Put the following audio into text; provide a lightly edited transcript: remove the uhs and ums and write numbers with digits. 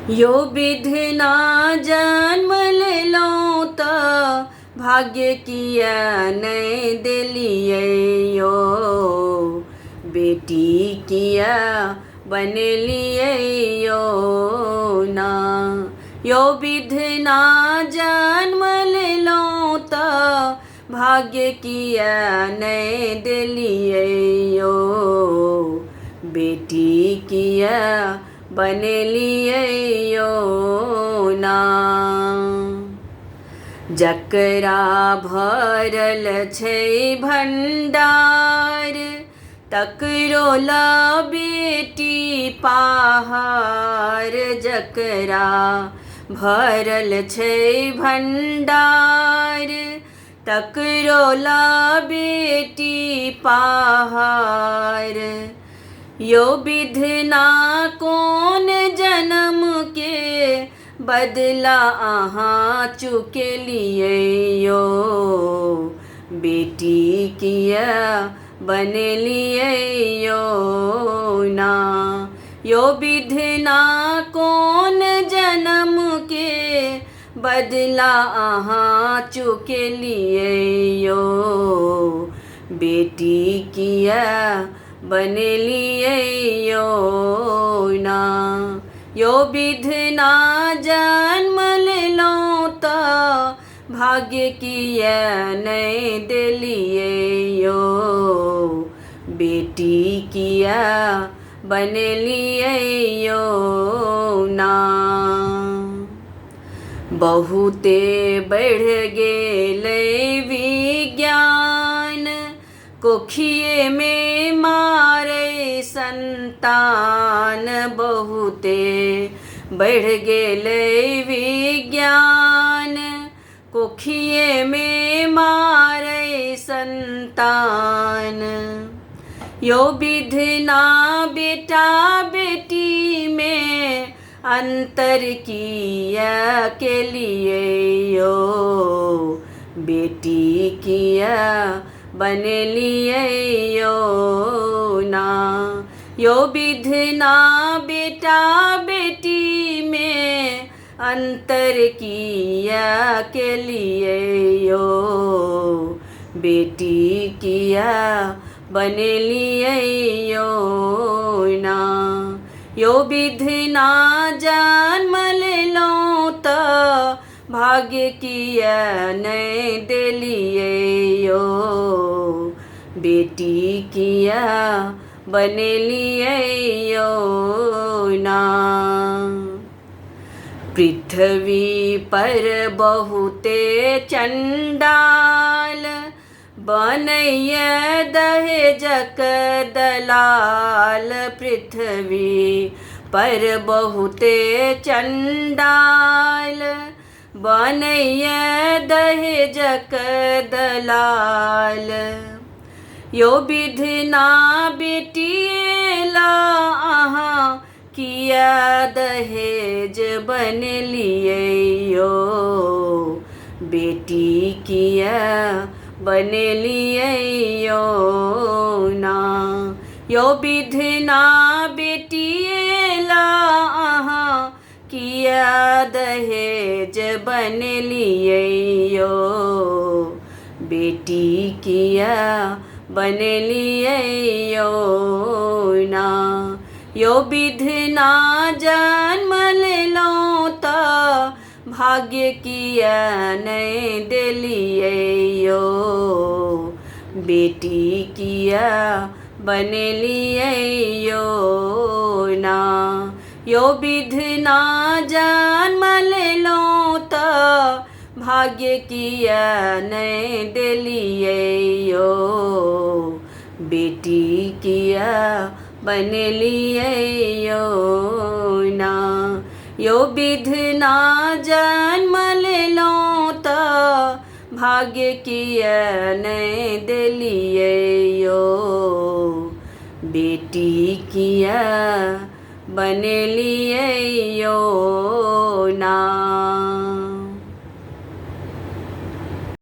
यो विधना जन्म लेलो त भाग्य किया नहीं दिलिए यो बेटी किया बन लिए यो ना। यो विधना जन्म लेलो त भाग्य किया नहीं दिलिए यो बेटी किया बन लिए यो ना। जकरा भरल छै भंडार तकरो ला बेटी पहार। जकरा भरल छै भंडार तकरो ला बेटी पहार। यो विधना कौन जन्म के बदला अहाँ चुकेलिए यो बेटी किया बन लिए यो ना। यो विधना कौन जन्म के बदला अहाँ चुकेलिए यो बेटी किया बन लिए यो ना। यो विधना जन्म लेलो त भाग्य किया नहीं दिलिए यो बेटी किया बन लिए यो ना। बहुते बढ़ गेलै विज्ञान कोखिए में मारे संतान। बहुते बढ़ गेलै विज्ञान कोखिए में मारे संतान। यो विधना बेटा बेटी में अंतर किया के लिए यो बेटी किया बन लिए यो ना। यो विधना बेटा बेटी में अंतर किया के लिए यो बेटी किया बन लिए यो ना। यो विधना जन्म लेलो त भाग्य किया नहीं दिलिए यो बेटी किया बन लिए यो ना। पृथ्वी पर बहुते चंडाल बनैया दहेजक दलाल। पृथ्वी पर बहुते चंडाल बनैया दहेजक दलाल। यो विधना बेटिएला अहाँ किया दहेज बन लिए यो बेटी किया बन लिए यो ना। यो विधना बेटिएला अहाँ किया दहेज बन लिए यो बेटी किया बन लिए यो ना। यो विधना जन्म लेलो त भाग्य किया नहीं दिलिए यो बेटी किया बन लिए यो ना। यो विधना जन्म लेलो त भाग्य किया नहीं दिलिए यो बेटी किया बन लिए यो ना। यो विधना जन्म लेलो त भाग्य किया नहीं दिलिए यो बेटी किया बन लिए यो